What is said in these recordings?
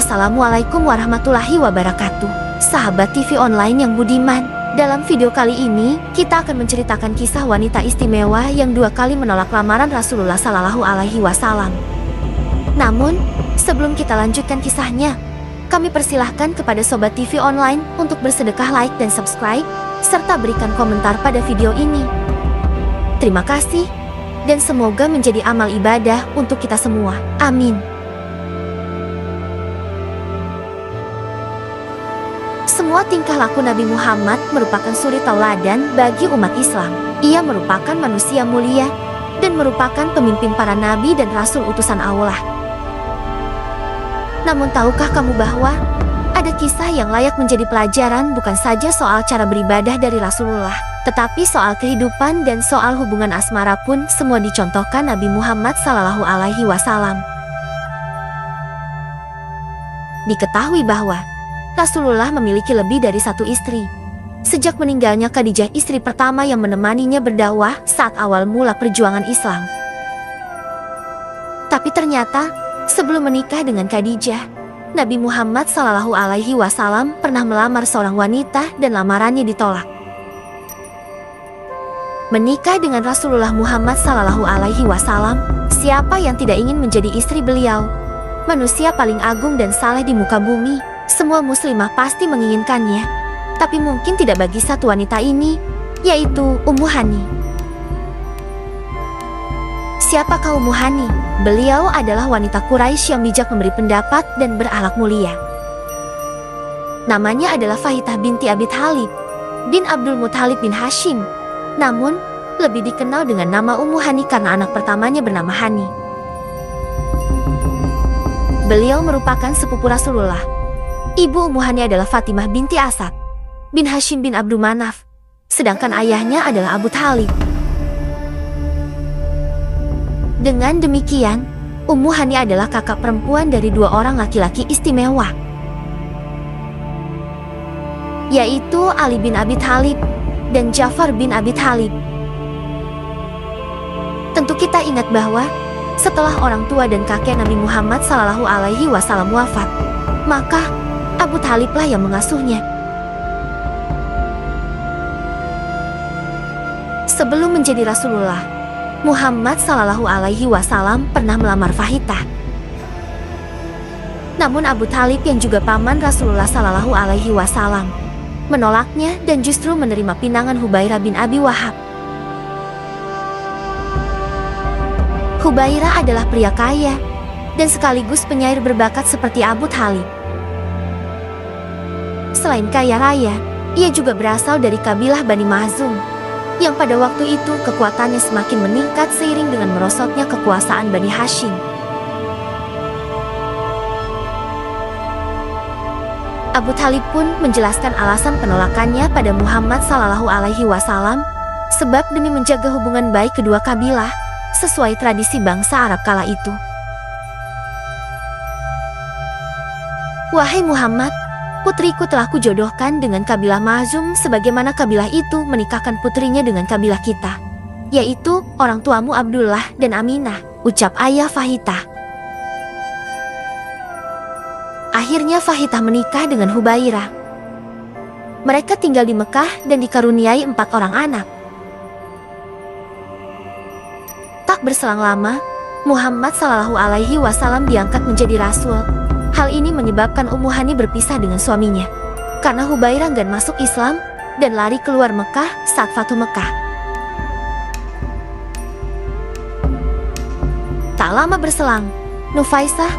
Assalamualaikum warahmatullahi wabarakatuh. Sahabat TV online yang budiman, dalam video kali ini kita akan menceritakan kisah wanita istimewa yang 2 kali menolak lamaran Rasulullah Shallallahu Alaihi Wasallam. Namun, sebelum kita lanjutkan kisahnya, kami persilahkan kepada Sobat TV online untuk bersedekah like dan subscribe, serta berikan komentar pada video ini. Terima kasih, dan semoga menjadi amal ibadah untuk kita semua. Amin. Semua tingkah laku Nabi Muhammad merupakan suri tauladan bagi umat Islam. Ia merupakan manusia mulia dan merupakan pemimpin para nabi dan rasul utusan Allah. Namun tahukah kamu bahwa ada kisah yang layak menjadi pelajaran, bukan saja soal cara beribadah dari Rasulullah, tetapi soal kehidupan dan soal hubungan asmara pun semua dicontohkan Nabi Muhammad Shallallahu Alaihi Wasallam. Diketahui bahwa Rasulullah memiliki lebih dari 1 istri. Sejak meninggalnya Khadijah, istri pertama yang menemaninya berdakwah saat awal mula perjuangan Islam. Tapi ternyata sebelum menikah dengan Khadijah, Nabi Muhammad Shallallahu Alaihi Wasallam pernah melamar seorang wanita dan lamarannya ditolak. Menikah dengan Rasulullah Muhammad Shallallahu Alaihi Wasallam, siapa yang tidak ingin menjadi istri beliau? Manusia paling agung dan saleh di muka bumi. Semua muslimah pasti menginginkannya, tapi mungkin tidak bagi satu wanita ini, yaitu Ummu Hani. Siapakah Ummu Hani? Beliau adalah wanita Quraisy yang bijak memberi pendapat dan berakhlak mulia. Namanya adalah Fahitah binti Abi Thalib bin Abdul Muthalib bin Hashim. Namun, lebih dikenal dengan nama Ummu Hani karena anak pertamanya bernama Hani. Beliau merupakan sepupu Rasulullah. Ibu Ummu Hani adalah Fatimah binti Asad bin Hashim bin Abdul Manaf, sedangkan ayahnya adalah Abu Thalib. Dengan demikian, Ummu Hani adalah kakak perempuan dari 2 orang laki-laki istimewa, yaitu Ali bin Abi Thalib dan Ja'far bin Abi Thalib. Tentu kita ingat bahwa setelah orang tua dan kakek Nabi Muhammad Shallallahu Alaihi Wasallam wafat, maka Abu Thaliblah yang mengasuhnya. Sebelum menjadi Rasulullah, Muhammad Shallallahu Alaihi Wasallam pernah melamar Fahitah. Namun Abu Thalib yang juga paman Rasulullah Shallallahu Alaihi Wasallam menolaknya dan justru menerima pinangan Hubairah bin Abi Wahab. Hubairah adalah pria kaya dan sekaligus penyair berbakat seperti Abu Thalib. Selain kaya raya, ia juga berasal dari kabilah Bani Makhzum, yang pada waktu itu kekuatannya semakin meningkat seiring dengan merosotnya kekuasaan Bani Hashim. Abu Thalib pun menjelaskan alasan penolakannya pada Muhammad Shallallahu Alaihi Wasallam, sebab demi menjaga hubungan baik kedua kabilah, sesuai tradisi bangsa Arab kala itu. Wahai Muhammad, putriku telah kujodohkan dengan kabilah Makhzum sebagaimana kabilah itu menikahkan putrinya dengan kabilah kita, yaitu orang tuamu Abdullah dan Aminah, ucap ayah Fahitah. Akhirnya Fahitah menikah dengan Hubairah. Mereka tinggal di Mekah dan dikaruniai 4 orang anak. Tak berselang lama, Muhammad Shallallahu Alaihi Wasallam diangkat menjadi rasul. Hal ini menyebabkan Ummu Hani berpisah dengan suaminya, karena Hubairah enggan masuk Islam dan lari keluar Mekah saat Fatu Mekah. Tak lama berselang, Nufaisah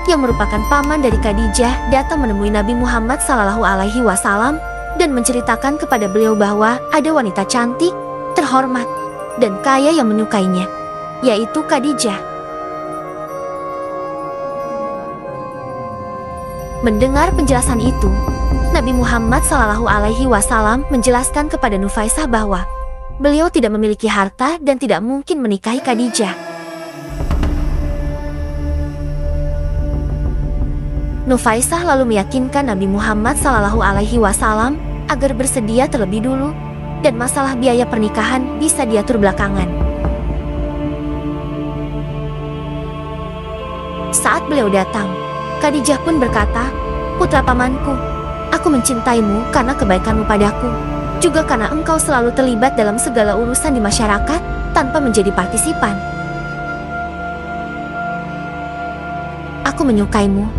yang merupakan paman dari Khadijah datang menemui Nabi Muhammad Shallallahu Alaihi Wasallam dan menceritakan kepada beliau bahwa ada wanita cantik, terhormat, dan kaya yang menyukainya, yaitu Khadijah. Mendengar penjelasan itu, Nabi Muhammad Shallallahu Alaihi Wasallam menjelaskan kepada Nufaisah bahwa beliau tidak memiliki harta dan tidak mungkin menikahi Khadijah. Nufaisah lalu meyakinkan Nabi Muhammad Shallallahu Alaihi Wasallam agar bersedia terlebih dulu dan masalah biaya pernikahan bisa diatur belakangan. Saat beliau datang, Khadijah pun berkata, "Putra pamanku, aku mencintaimu karena kebaikanmu padaku, juga karena engkau selalu terlibat dalam segala urusan di masyarakat tanpa menjadi partisipan. Aku menyukaimu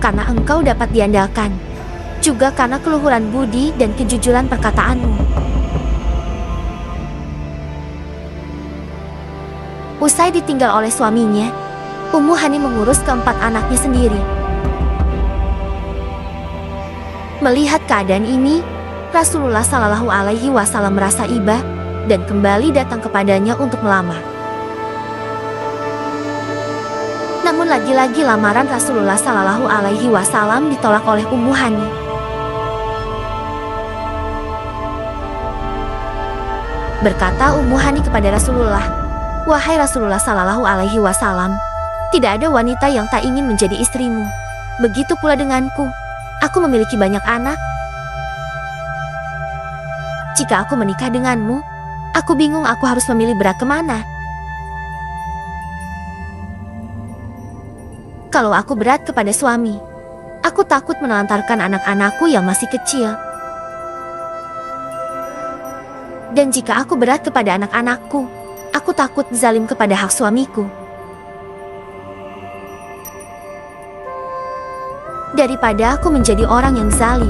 karena engkau dapat diandalkan, juga karena keluhuran budi dan kejujuran perkataanmu." Usai ditinggal oleh suaminya, Ummu Hani mengurus keempat anaknya sendiri. Melihat keadaan ini, Rasulullah Shallallahu Alaihi Wasallam merasa iba dan kembali datang kepadanya untuk melamar. Namun lagi-lagi lamaran Rasulullah Shallallahu Alaihi Wasallam ditolak oleh Ummu Hani. Berkata Ummu Hani kepada Rasulullah, "Wahai Rasulullah Shallallahu Alaihi Wasallam, tidak ada wanita yang tak ingin menjadi istrimu. Begitu pula denganku. Aku memiliki banyak anak. Jika aku menikah denganmu, aku bingung aku harus memilih berat kemana. Kalau aku berat kepada suami, aku takut menelantarkan anak-anakku yang masih kecil. Dan jika aku berat kepada anak-anakku, aku takut zalim kepada hak suamiku. Daripada aku menjadi orang yang zalim.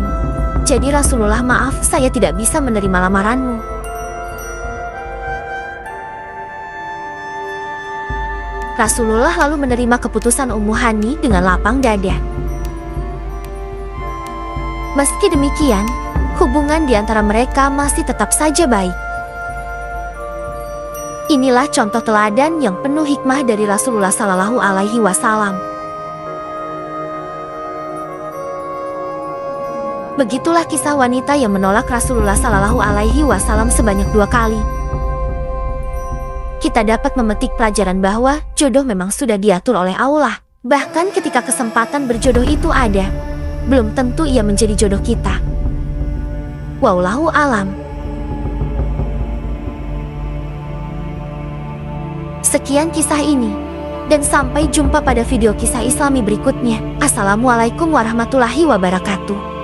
Jadi Rasulullah, maaf, saya tidak bisa menerima lamaranmu." Rasulullah lalu menerima keputusan Ummu Hani dengan lapang dada. Meski demikian, hubungan di antara mereka masih tetap saja baik. Inilah contoh teladan yang penuh hikmah dari Rasulullah Shallallahu Alaihi Wasallam. Begitulah kisah wanita yang menolak Rasulullah Shallallahu Alaihi Wasallam sebanyak 2 kali. Kita dapat memetik pelajaran bahwa jodoh memang sudah diatur oleh Allah. Bahkan ketika kesempatan berjodoh itu ada, belum tentu ia menjadi jodoh kita. Wallahu alam. Sekian kisah ini, dan sampai jumpa pada video kisah Islami berikutnya. Assalamualaikum warahmatullahi wabarakatuh.